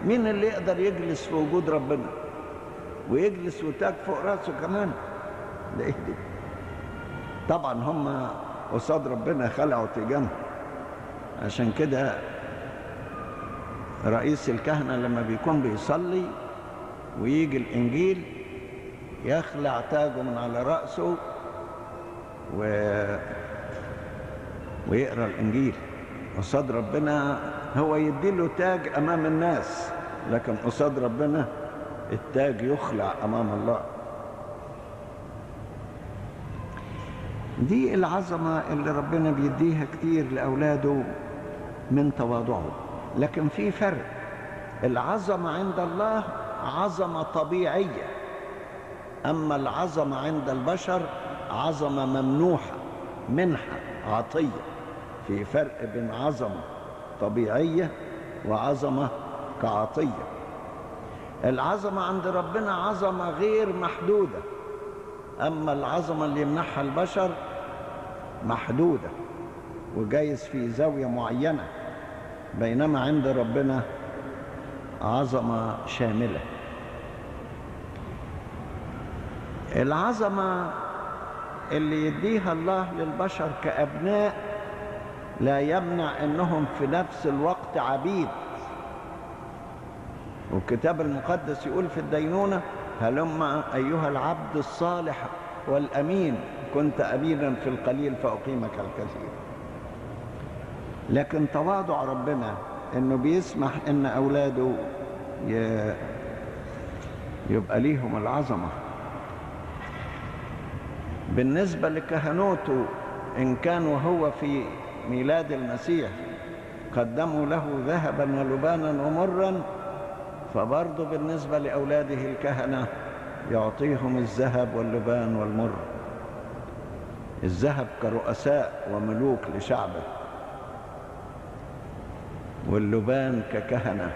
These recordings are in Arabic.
مين اللي يقدر يجلس في وجود ربنا ويجلس وتاج فوق راسه كمان؟ ده ايه دي؟ طبعا هم قصاد ربنا خلعوا تيجانهم. عشان كده رئيس الكهنة لما بيكون بيصلي ويجي الإنجيل يخلع تاجه من على رأسه ويقرأ الإنجيل قصاد ربنا. هو يديله تاج أمام الناس، لكن قصاد ربنا التاج يخلع أمام الله. دي العظمة اللي ربنا بيديها كتير لأولاده من تواضعه. لكن في فرق، العظمة عند الله عظمة طبيعية، أما العظمة عند البشر عظمة ممنوحة، منحة، عطية. في فرق بين عظمة طبيعية وعظمة كعطية. العظمة عند ربنا عظمة غير محدودة، أما العظمة اللي يمنحها البشر محدودة وجايز في زاوية معينة، بينما عند ربنا عظمة شاملة. العظمة اللي يديها الله للبشر كأبناء لا يمنع أنهم في نفس الوقت عبيد. والكتاب المقدس يقول في الدينونة: هلم أيها العبد الصالح والأمين، كنت أمينا في القليل فأقيمك الكثير. لكن تواضع ربنا إنه بيسمح إن أولاده يبقى ليهم العظمة. بالنسبة لكهنوته، إن كان وهو في ميلاد المسيح قدموا له ذهبا ولبانا ومرا، فبرضه بالنسبة لأولاده الكهنة يعطيهم الذهب واللبان والمر. الذهب كرؤساء وملوك لشعبه، واللبان ككهنة،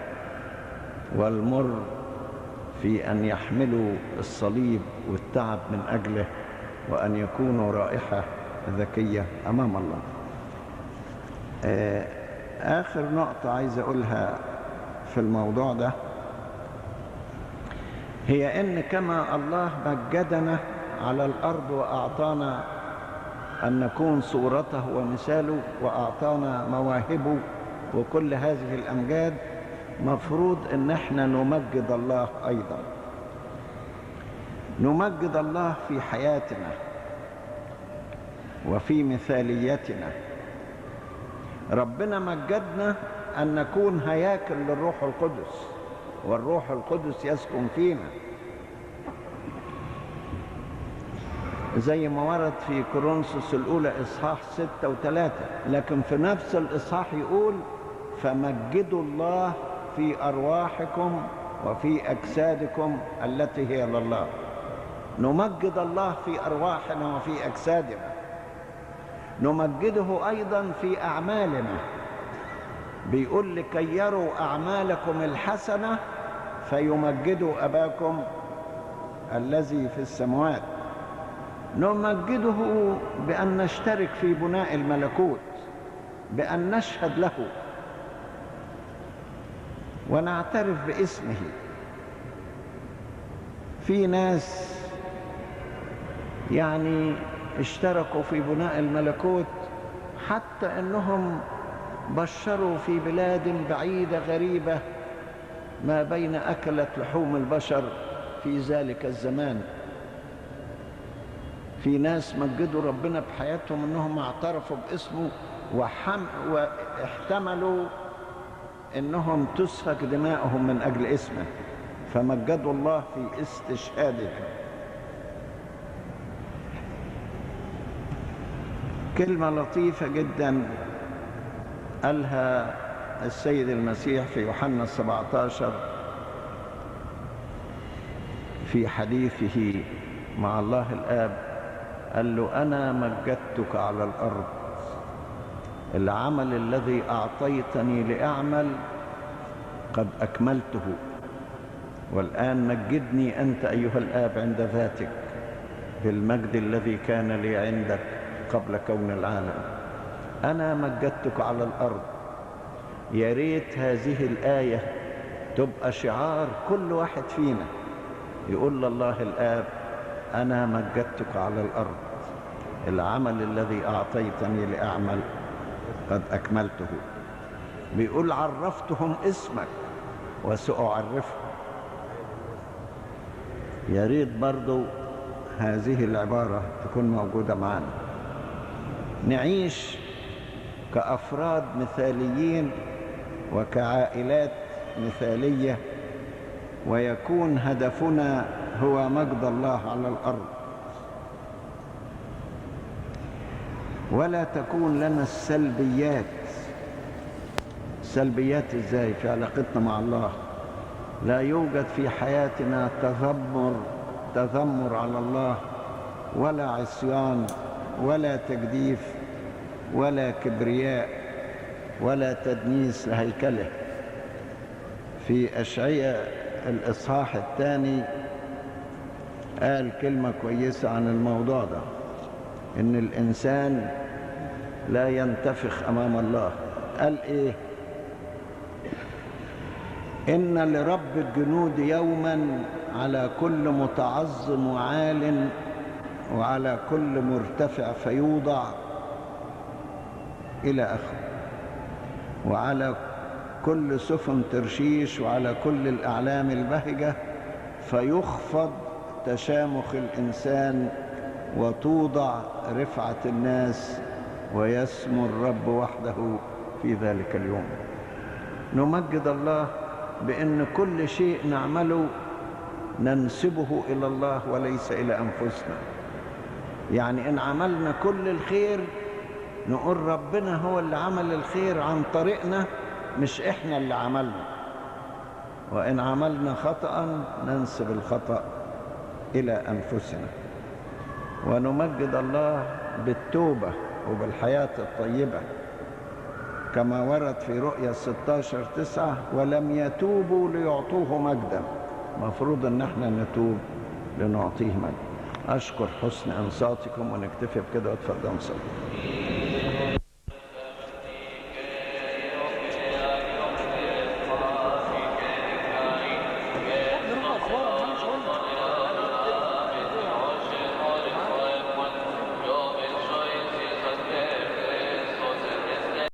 والمر في أن يحملوا الصليب والتعب من أجله وأن يكونوا رائحة ذكية أمام الله. آخر نقطة عايز أقولها في الموضوع ده هي إن كما الله مجدنا على الأرض وأعطانا أن نكون صورته ومثاله وأعطانا مواهبه وكل هذه الأمجاد، مفروض إن احنا نمجد الله أيضا. نمجد الله في حياتنا وفي مثاليتنا. ربنا مجدنا أن نكون هياكل للروح القدس، والروح القدس يسكن فينا، زي ما ورد في كورنثوس الأولى إصحاح 6 و3. لكن في نفس الإصحاح يقول: فمجدوا الله في أرواحكم وفي أجسادكم التي هي لله. نمجد الله في أرواحنا وفي أجسادنا، نمجده أيضا في أعمالنا. بيقول: لكي يروا أعمالكم الحسنة فيمجدوا أباكم الذي في السماوات. نمجده بأن نشترك في بناء الملكوت، بأن نشهد له ونعترف باسمه. في ناس يعني اشتركوا في بناء الملكوت حتى أنهم بشروا في بلاد بعيدة غريبة ما بين أكلة لحوم البشر في ذلك الزمان. في ناس مجدوا ربنا بحياتهم أنهم اعترفوا باسمه واحتملوا أنهم تسفك دماؤهم من أجل اسمه، فمجدوا الله في استشهادهم. كلمة لطيفة جدا قالها السيد المسيح في يوحنا 17 في حديثه مع الله الآب. قال له: أنا مجدتك على الأرض، العمل الذي أعطيتني لأعمل قد أكملته، والآن مجدني أنت أيها الآب عند ذاتك بالمجد الذي كان لي عندك قبل كون العالم. أنا مجدتك على الأرض. يا ريت هذه الآية تبقى شعار كل واحد فينا يقول لله الآب: أنا مجدتك على الأرض، العمل الذي أعطيتني لأعمل قد أكملته. بيقول: عرفتهم اسمك وسأعرفهم. يا ريت برضو هذه العبارة تكون موجودة معنا، نعيش كأفراد مثاليين وكعائلات مثالية، ويكون هدفنا هو مجد الله على الأرض، ولا تكون لنا السلبيات. سلبيات ازاي؟ في علاقتنا مع الله لا يوجد في حياتنا تذمر على الله، ولا عصيان، ولا تجديف، ولا كبرياء، ولا تدنيس لهيكله. في أشعياء الإصحاح الثاني قال كلمة كويسة عن الموضوع ده، إن الإنسان لا ينتفخ أمام الله. قال إيه؟ إن لرب الجنود يوما على كل متعظم وعال، وعلى كل مرتفع فيوضع، إلى آخره، وعلى كل سفن ترشيش، وعلى كل الأعلام البهجة فيخفض تشامخ الإنسان، وتوضع رفعة الناس، ويسمو الرب وحده في ذلك اليوم. نمجد الله بأن كل شيء نعمله ننسبه إلى الله وليس إلى أنفسنا. يعني إن عملنا كل الخير نقول ربنا هو اللي عمل الخير عن طريقنا، مش إحنا اللي عملنا. وإن عملنا خطأ ننسب الخطأ إلى أنفسنا. ونمجد الله بالتوبة وبالحياة الطيبة، كما ورد في رؤيا 16:9: ولم يتوبوا ليعطوه مجدا. مفروض ان احنا نتوب لنعطيه مجد. اشكر حسن انصاتكم، ونكتفي بكده واتفضلوا نصلي.